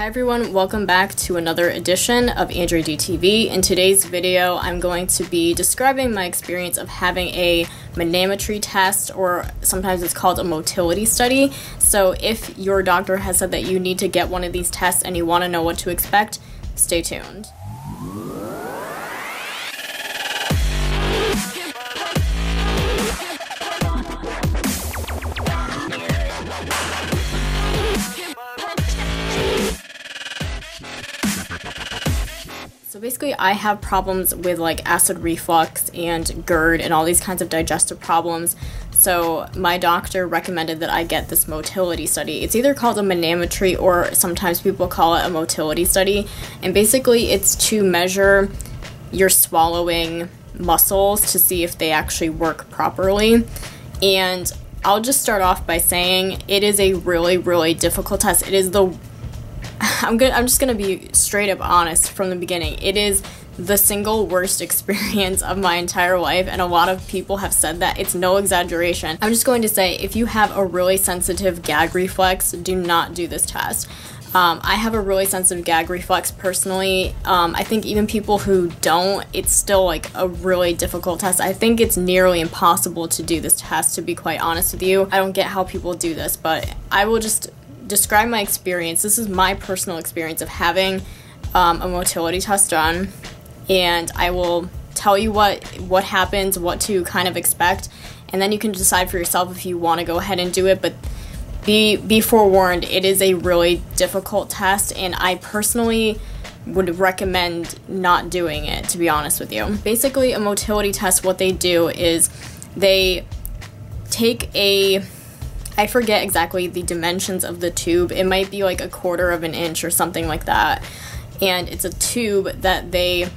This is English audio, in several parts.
Hi everyone, welcome back to another edition of Android DTV. In today's video, I'm going to be describing my experience of having a Manometry test, or sometimes it's called a motility study. So if your doctor has said that you need to get one of these tests and you want to know what to expect, stay tuned. So basically I have problems with like acid reflux and GERD and all these kinds of digestive problems. So my doctor recommended that I get this motility study. It's either called a manometry or sometimes people call it a motility study. And basically it's to measure your swallowing muscles to see if they actually work properly. And I'll just start off by saying it is a really difficult test. It is the I'm just gonna be straight up honest from the beginning. It is the single worst experience of my entire life, and a lot of people have said that. It's no exaggeration. I'm just going to say, if you have a really sensitive gag reflex, do not do this test. I have a really sensitive gag reflex personally. I think even people who don't, it's still like a really difficult test. I think it's nearly impossible to do this test, to be quite honest with you. I don't get how people do this, but I will just describe my experience. This is my personal experience of having a motility test done, and I will tell you what happens, what to kind of expect, and then you can decide for yourself if you want to go ahead and do it. But be forewarned, it is a really difficult test, and I personally would recommend not doing it, to be honest with you. Basically, a motility test, what they do is they take I forget exactly the dimensions of the tube. It might be like 1/4 of an inch or something like that. And it's a tube that they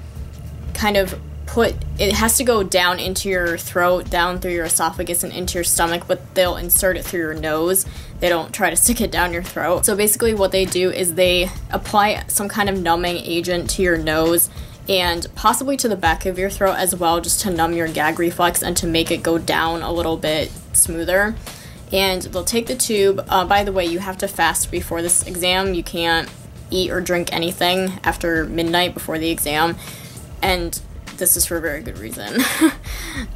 kind of put, it has to go down into your throat, down through your esophagus and into your stomach, but they'll insert it through your nose. They don't try to stick it down your throat. So basically what they do is they apply some kind of numbing agent to your nose and possibly to the back of your throat as well, just to numb your gag reflex and to make it go down a little bit smoother. And they'll take the tube. By the way, you have to fast before this exam. You can't eat or drink anything after midnight before the exam. And this is for a very good reason,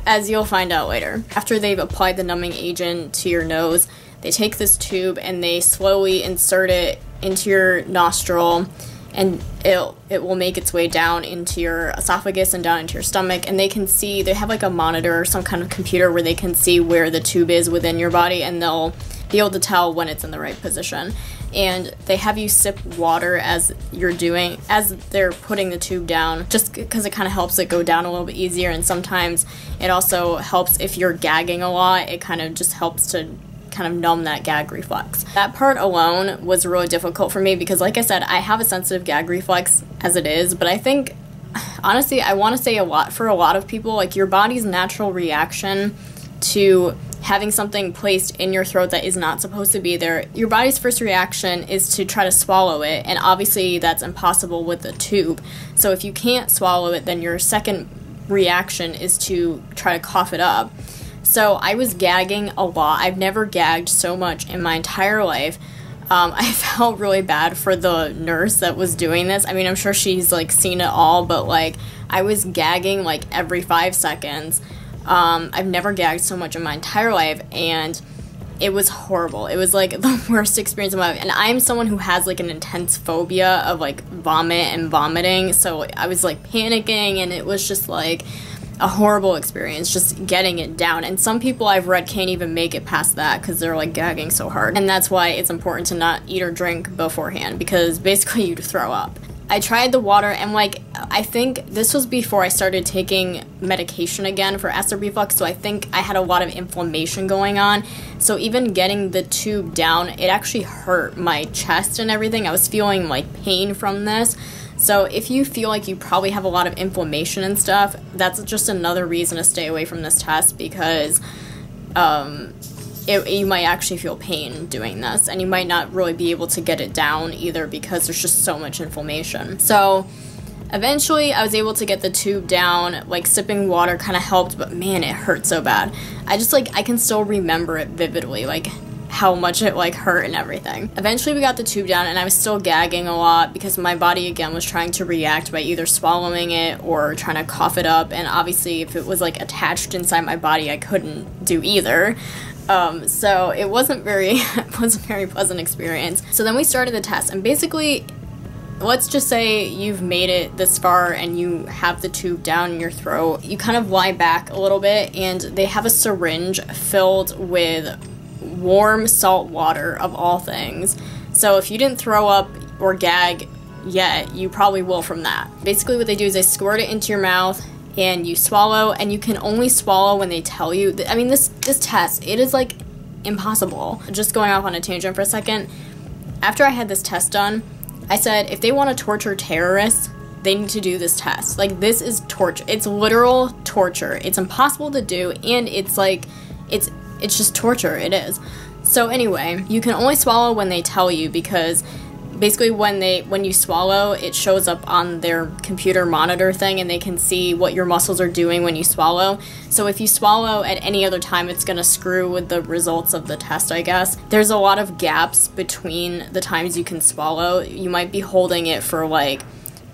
as you'll find out later. After they've applied the numbing agent to your nose, they take this tube and they slowly insert it into your nostril, and it will make its way down into your esophagus and down into your stomach. And they can see, they have like a monitor or some kind of computer where they can see where the tube is within your body, and they'll be able to tell when it's in the right position. And they have you sip water as they're putting the tube down, just because it kind of helps it go down a little bit easier. And sometimes it also helps if you're gagging a lot. It kind of just helps to kind of numb that gag reflex. That part alone was really difficult for me because, like I said, I have a sensitive gag reflex as it is, but I think, honestly, I want to say for a lot of people, like your body's natural reaction to having something placed in your throat that is not supposed to be there, your body's first reaction is to try to swallow it, and obviously that's impossible with the tube. So if you can't swallow it, then your second reaction is to try to cough it up. So I was gagging a lot. I've never gagged so much in my entire life. I felt really bad for the nurse that was doing this. I mean, I'm sure she's like seen it all, but like I was gagging like every 5 seconds. I've never gagged so much in my entire life, and it was horrible. It was like the worst experience of my life. And I'm someone who has like an intense phobia of like vomit and vomiting. So I was like panicking, and it was just like a horrible experience just getting it down. And some people I've read can't even make it past that because they're like gagging so hard. And that's why it's important to not eat or drink beforehand, because basically you'd throw up. I tried the water, and like I think this was before I started taking medication again for acid reflux, so I think I had a lot of inflammation going on. So even getting the tube down, it actually hurt my chest and everything. I was feeling like pain from this. So if you feel like you probably have a lot of inflammation and stuff, that's just another reason to stay away from this test, because you might actually feel pain doing this, and you might not really be able to get it down either because there's just so much inflammation. So eventually I was able to get the tube down. Like sipping water kind of helped, but man, it hurt so bad. I can still remember it vividly, like how much it like hurt and everything. Eventually we got the tube down, and I was still gagging a lot because my body again was trying to react by either swallowing it or trying to cough it up, and obviously if it was like attached inside my body, I couldn't do either. So it wasn't very pleasant experience. So then we started the test, and basically, let's just say you've made it this far and you have the tube down in your throat. You kind of lie back a little bit, and they have a syringe filled with warm salt water, of all things. So if you didn't throw up or gag yet, you probably will from that. Basically what they do is they squirt it into your mouth, and you swallow, and you can only swallow when they tell you. I mean, this test, it is like impossible. Just going off on a tangent for a second, after I had this test done, I said if they want to torture terrorists, they need to do this test. Like, this is torture. It's literal torture. It's impossible to do, and it's like, it's just torture. It is. So anyway, you can only swallow when they tell you, because basically when you swallow, it shows up on their computer monitor thing, and they can see what your muscles are doing when you swallow. So if you swallow at any other time, it's gonna screw with the results of the test, I guess. There's a lot of gaps between the times you can swallow. You might be holding it for like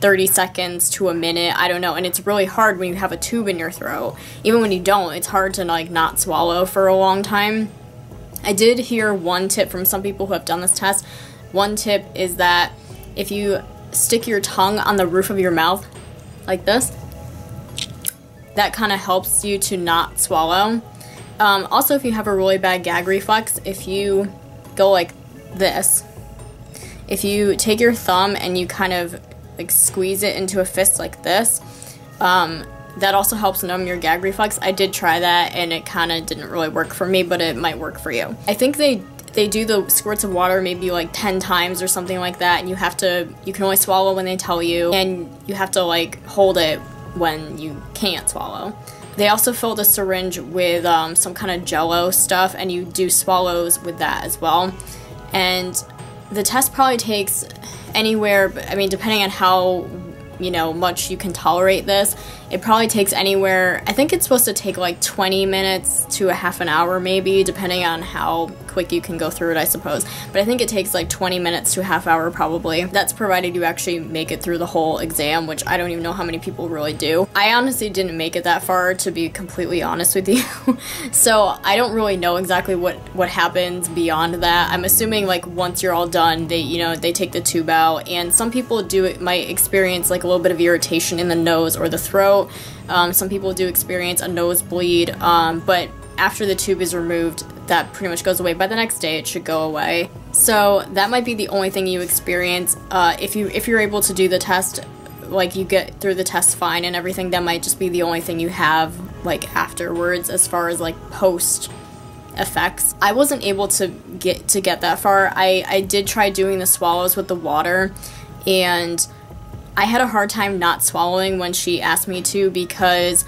30 seconds to a minute, I don't know, and it's really hard when you have a tube in your throat. Even when you don't, it's hard to like not swallow for a long time. I did hear one tip from some people who have done this test. One tip is that if you stick your tongue on the roof of your mouth like this, that kind of helps you to not swallow. Also, if you have a really bad gag reflex, if you go like this, if you take your thumb and you kind of like squeeze it into a fist like this, that also helps numb your gag reflex. I did try that, and it kind of didn't really work for me, but it might work for you. I think they do the squirts of water maybe like 10 times or something like that, and you can only swallow when they tell you, and you have to like hold it when you can't swallow. They also fill the syringe with some kind of jello stuff, and you do swallows with that as well. And the test probably takes anywhere, I mean, depending on how much you can tolerate this, it probably takes anywhere, I think it's supposed to take like 20 minutes to a half an hour maybe, depending on how quick you can go through it, I suppose. But I think it takes like 20 minutes to a half hour probably. That's provided you actually make it through the whole exam, which I don't even know how many people really do. I honestly didn't make it that far, to be completely honest with you. So I don't really know exactly what happens beyond that. I'm assuming like once you're all done, they take the tube out, and some people might experience like a little bit of irritation in the nose or the throat. Some people do experience a nosebleed, but after the tube is removed, that pretty much goes away. By the next day, it should go away. So that might be the only thing you experience. If you're able to do the test, like you get through the test fine and everything, that might just be the only thing you have like afterwards as far as like post effects. I wasn't able to get that far. I did try doing the swallows with the water, and I had a hard time not swallowing when she asked me to, because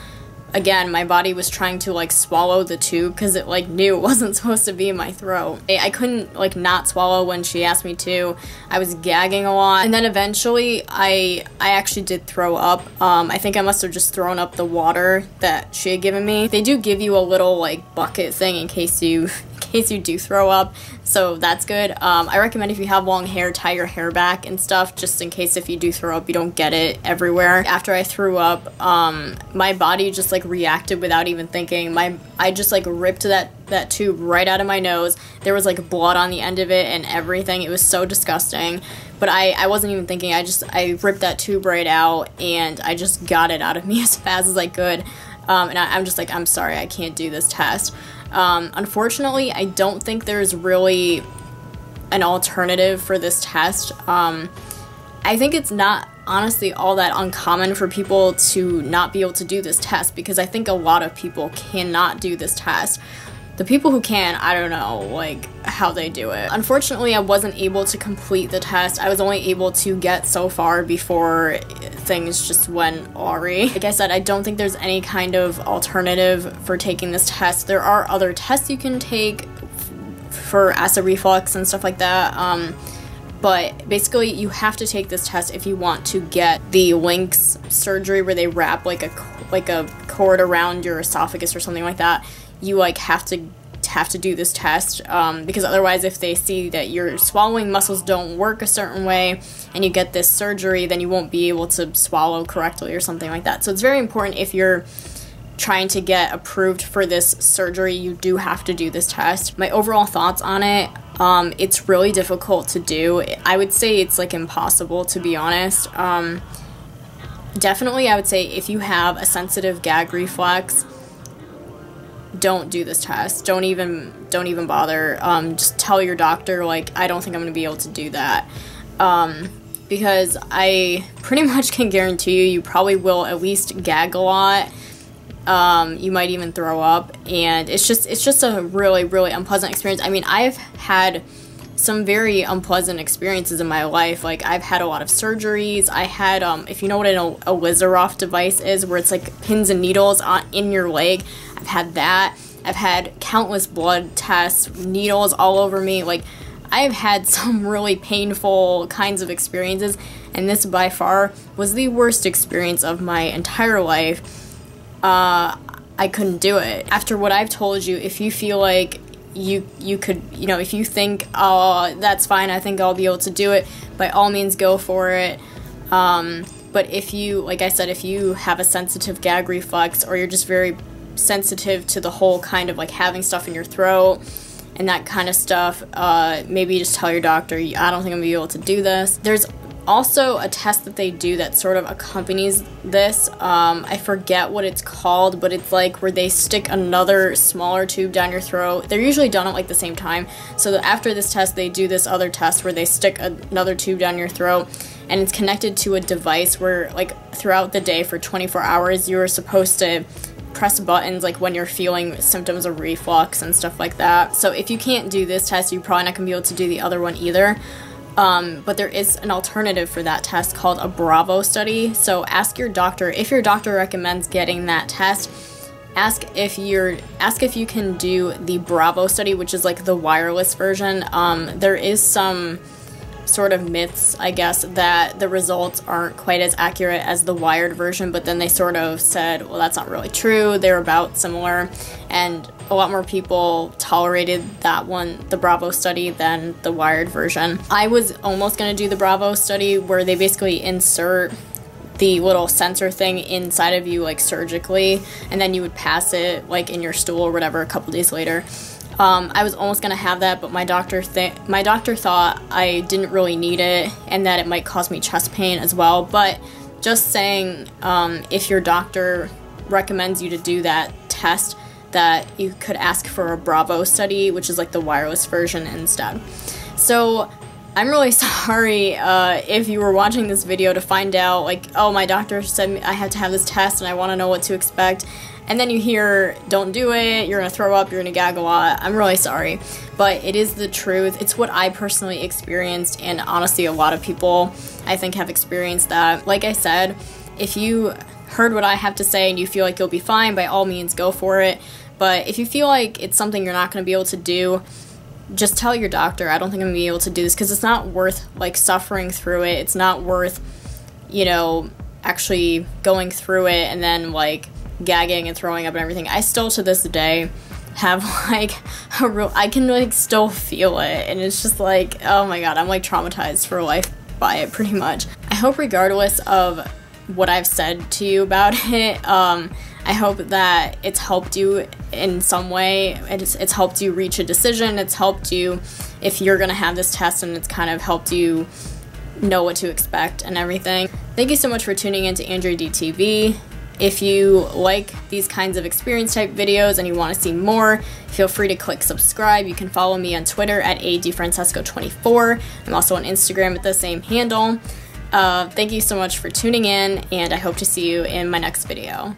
again, my body was trying to like swallow the tube because it like knew it wasn't supposed to be in my throat. I couldn't like not swallow when she asked me to. I was gagging a lot, and then eventually I actually did throw up. I think I must have just thrown up the water that she had given me. They do give you a little like bucket thing in case you do throw up, so that's good. I recommend if you have long hair, tie your hair back and stuff, just in case if you do throw up, you don't get it everywhere. After I threw up, my body just like reacted without even thinking. I just like ripped that tube right out of my nose. There was like blood on the end of it and everything. It was so disgusting, but I wasn't even thinking. I ripped that tube right out, and I just got it out of me as fast as I could. And I'm just like, I'm sorry, I can't do this test. Unfortunately, I don't think there's really an alternative for this test. I think it's not honestly all that uncommon for people to not be able to do this test, because I think a lot of people cannot do this test. The people who can, I don't know, like, how they do it. Unfortunately, I wasn't able to complete the test. I was only able to get so far before things just went awry. Like I said, I don't think there's any kind of alternative for taking this test. There are other tests you can take for acid reflux and stuff like that, but basically you have to take this test if you want to get the LINX surgery, where they wrap like a cord around your esophagus or something like that. You like have to have to do this test, because otherwise if they see that your swallowing muscles don't work a certain way and you get this surgery, then you won't be able to swallow correctly or something like that. So it's very important, if you're trying to get approved for this surgery, you do have to do this test. My overall thoughts on it, it's really difficult to do. I would say it's like impossible, to be honest. Definitely, I would say if you have a sensitive gag reflex, don't do this test. Don't even bother. Just tell your doctor, like, I don't think I'm going to be able to do that. Because I pretty much can guarantee you probably will at least gag a lot. You might even throw up, and it's just a really, really unpleasant experience. I mean, I've had some very unpleasant experiences in my life. Like, I've had a lot of surgeries. I had, if you know what a Lizaroff device is, where it's like pins and needles in your leg, I've had that. I've had countless blood tests, needles all over me. Like, I've had some really painful kinds of experiences, and this by far was the worst experience of my entire life. I couldn't do it. After what I've told you, if you feel like you could, you know, if you think, oh, that's fine, I think I'll be able to do it, by all means go for it. But if you, like I said, if you have a sensitive gag reflex, or you're just very sensitive to the whole kind of like having stuff in your throat and that kind of stuff, maybe just tell your doctor, I don't think I'm gonna be able to do this. There's also a test that they do that sort of accompanies this. I forget what it's called, but it's like where they stick another smaller tube down your throat. They're usually done at like the same time. So after this test, they do this other test where they stick another tube down your throat, and it's connected to a device where, like, throughout the day for 24 hours, you're supposed to press buttons, like when you're feeling symptoms of reflux and stuff like that. So if you can't do this test, you're probably not gonna be able to do the other one either. But there is an alternative for that test called a Bravo study. So ask your doctor, if your doctor recommends getting that test, ask if you can do the Bravo study, which is like the wireless version. There is some sort of myths, I guess, that the results aren't quite as accurate as the wired version, but then they sort of said, well, that's not really true. They're about similar, and a lot more people tolerated that one, the Bravo study, than the wired version. I was almost going to do the Bravo study, where they basically insert the little sensor thing inside of you, like surgically, and then you would pass it like in your stool or whatever a couple days later. I was almost gonna have that, but my doctor thought I didn't really need it, and that it might cause me chest pain as well. But just saying, if your doctor recommends you to do that test, that you could ask for a Bravo study, which is like the wireless version instead. So I'm really sorry if you were watching this video to find out, like, oh, my doctor said I have to have this test and I want to know what to expect, and then you hear, don't do it, you're going to throw up, you're going to gag a lot. I'm really sorry, but it is the truth. It's what I personally experienced, and honestly, a lot of people, I think, have experienced that. Like I said, if you heard what I have to say and you feel like you'll be fine, by all means, go for it. But if you feel like it's something you're not going to be able to do, just tell your doctor, I don't think I'm going to be able to do this, because it's not worth, like, suffering through it. It's not worth, you know, actually going through it and then, like, gagging and throwing up and everything. I still, to this day, have, like, I can, like, still feel it, and it's just like, oh my god, I'm, like, traumatized for life by it, pretty much. I hope, regardless of what I've said to you about it, I hope that it's helped you in some way. It's helped you reach a decision. It's helped you, if you're gonna have this test, and it's kind of helped you know what to expect and everything. Thank you so much for tuning into Andrea D TV. If you like these kinds of experience type videos and you want to see more, feel free to click subscribe. You can follow me on Twitter at adfrancesco24. I'm also on Instagram at the same handle. Thank you so much for tuning in, and I hope to see you in my next video.